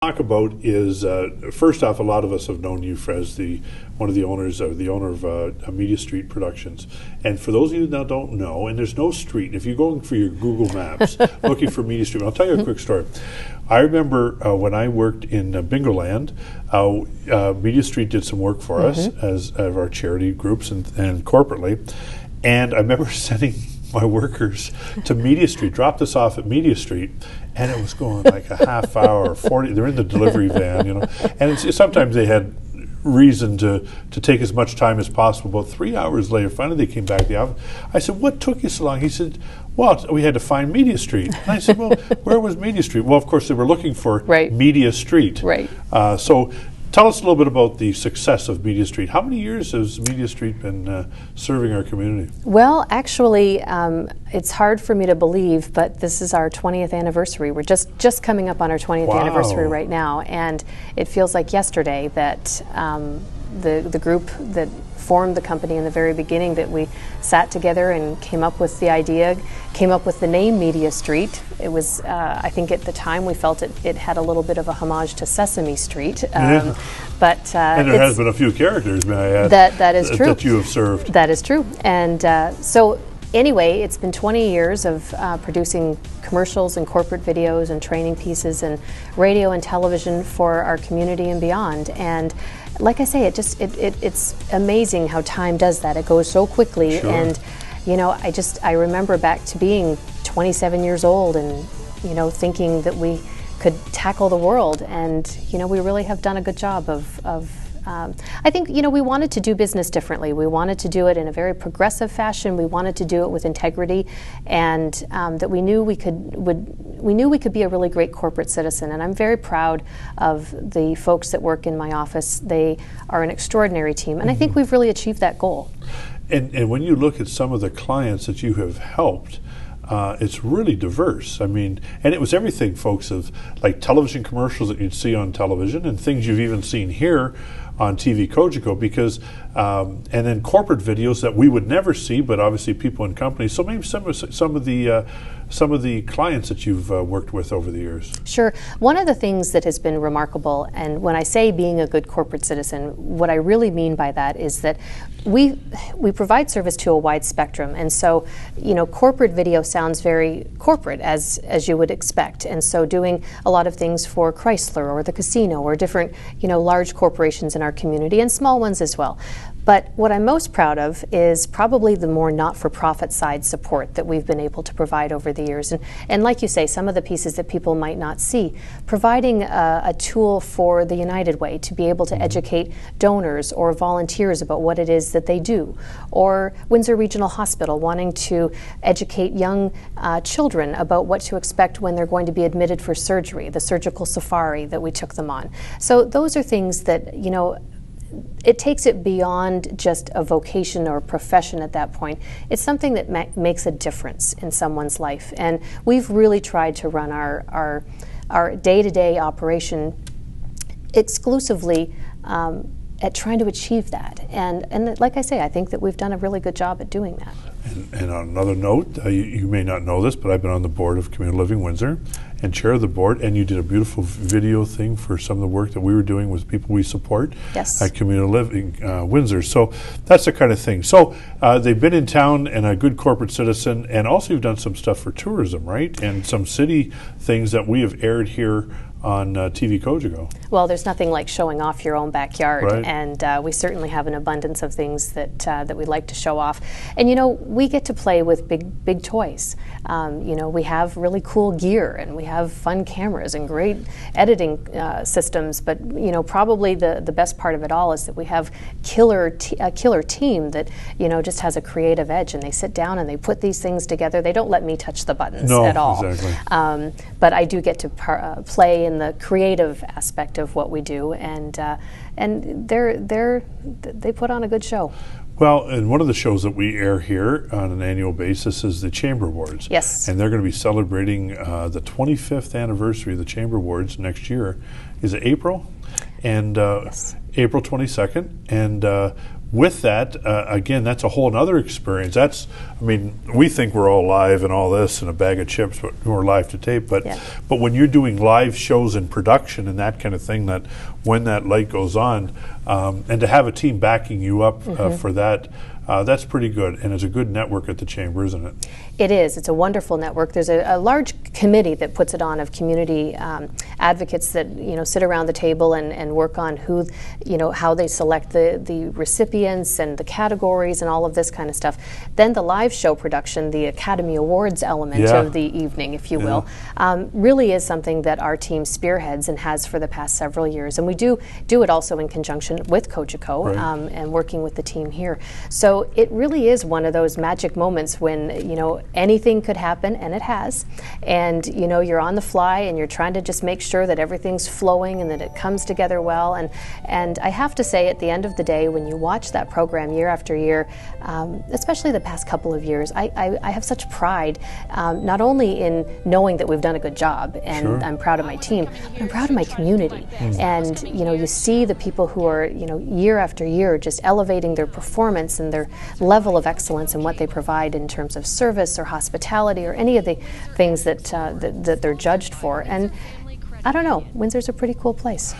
Talk about is first off, a lot of us have known you as one of the owners, or the owner of Media Street Productions. And for those of you that don't know, and there's no street, if you're going for your Google Maps looking for Media Street, I'll tell you a quick story. I remember when I worked in Bingoland, Media Street did some work for us as our charity groups and corporately, and I remember sending my workers to Media Street, dropped us off at Media Street, and it was going like a half hour, 40. They're in the delivery van, you know, and sometimes they had reason to take as much time as possible. About 3 hours later, finally they came back to the office. I said, "What took you so long?" He said, "Well, we had to find Media Street." And I said, "Well, where was Media Street?" Well, of course, they were looking for Media Street. Right. So tell us a little bit about the success of Media Street. How many years has Media Street been serving our community? Well, actually, it's hard for me to believe, but this is our 20th anniversary. We're just coming up on our 20th anniversary right now, and it feels like yesterday that the group that formed the company in the very beginning, that we sat together and came up with the idea, came up with the name Media Street. It was, I think at the time we felt it had a little bit of a homage to Sesame Street. But and there has been a few characters, may I add, that is true, that you have served. That is true. And so anyway, it's been 20 years of producing commercials and corporate videos and training pieces and radio and television for our community and beyond. And like I say, it's amazing how time does that. It goes so quickly. Sure. And you know, I remember back to being 27 years old and, you know, thinking that we could tackle the world. And, you know, we really have done a good job of I think, you know, we wanted to do business differently. We wanted to do it in a very progressive fashion. We wanted to do it with integrity, and that we knew we could be a really great corporate citizen. And I'm very proud of the folks that work in my office. They are an extraordinary team, and I think we've really achieved that goal. And when you look at some of the clients that you have helped, it's really diverse. I mean, and it was everything, folks, of like television commercials that you'd see on television and things you've even seen here on TV Cogeco, because and then corporate videos that we would never see, but obviously people in companies. So maybe some of the clients that you've worked with over the years. Sure. One of the things that has been remarkable, and when I say being a good corporate citizen, what I really mean by that is that we provide service to a wide spectrum, and so, you know, corporate video sounds very corporate, as you would expect, and so doing a lot of things for Chrysler or the casino or different, you know, large corporations in our community and small ones as well. But what I'm most proud of is probably the more not-for-profit side support that we've been able to provide over the years. And like you say, some of the pieces that people might not see, providing a tool for the United Way to be able to educate donors or volunteers about what it is that they do, or Windsor Regional Hospital wanting to educate young children about what to expect when they're going to be admitted for surgery, the surgical safari that we took them on. So those are things that, you know, it takes it beyond just a vocation or a profession at that point. It's something that makes a difference in someone's life. And we've really tried to run our day-to-day operation exclusively at trying to achieve that. And like I say, I think that we've done a really good job at doing that. And on another note, you may not know this, but I've been on the board of Community Living Windsor and chair of the board, and you did a beautiful video thing for some of the work that we were doing with people we support at Community Living Windsor. So that's the kind of thing. So they've been in town and a good corporate citizen, and also you've done some stuff for tourism, right? And some city things that we have aired here on TV Cogeco. Well, there's nothing like showing off your own backyard, right. And we certainly have an abundance of things that we like to show off. And you know, we get to play with big toys. You know, we have really cool gear, and we have fun cameras and great editing systems. But you know, probably the best part of it all is that we have a killer team that, you know, just has a creative edge, and they sit down and they put these things together. They don't let me touch the buttons at all. Exactly. But I do get to play in the creative aspect of what we do, and they put on a good show. Well, and one of the shows that we air here on an annual basis is the Chamber Awards. Yes. And they're going to be celebrating the 25th anniversary of the Chamber Awards next year. Is it April? And yes. April 22nd, and with that, again, that's a whole other experience. I mean, we think we're all live and all this and a bag of chips, but we're live to tape. But when you're doing live shows in production and that kind of thing, that when that light goes on, and to have a team backing you up for that, that's pretty good, and it's a good network at the Chamber, isn't it? It is. It's a wonderful network. There's a large committee that puts it on of community advocates that sit around the table and work on who, how they select the recipients and the categories and all of this kind of stuff. Then the live show production, the Academy Awards element of the evening, if you will, really is something that our team spearheads and has for the past several years. And we do it also in conjunction with Cogeco and working with the team here. So it really is one of those magic moments when anything could happen, and it has, and you're on the fly and you're trying to just make sure that everything's flowing and that it comes together well. And I have to say, at the end of the day, when you watch that program year after year, especially the past couple of years, I have such pride, not only in knowing that we've done a good job, and I'm proud of my team, but I'm proud of my community. And you see the people who are year after year just elevating their performance and their level of excellence in what they provide in terms of service or hospitality or any of the things that they're judged for. And I don't know, Windsor's a pretty cool place.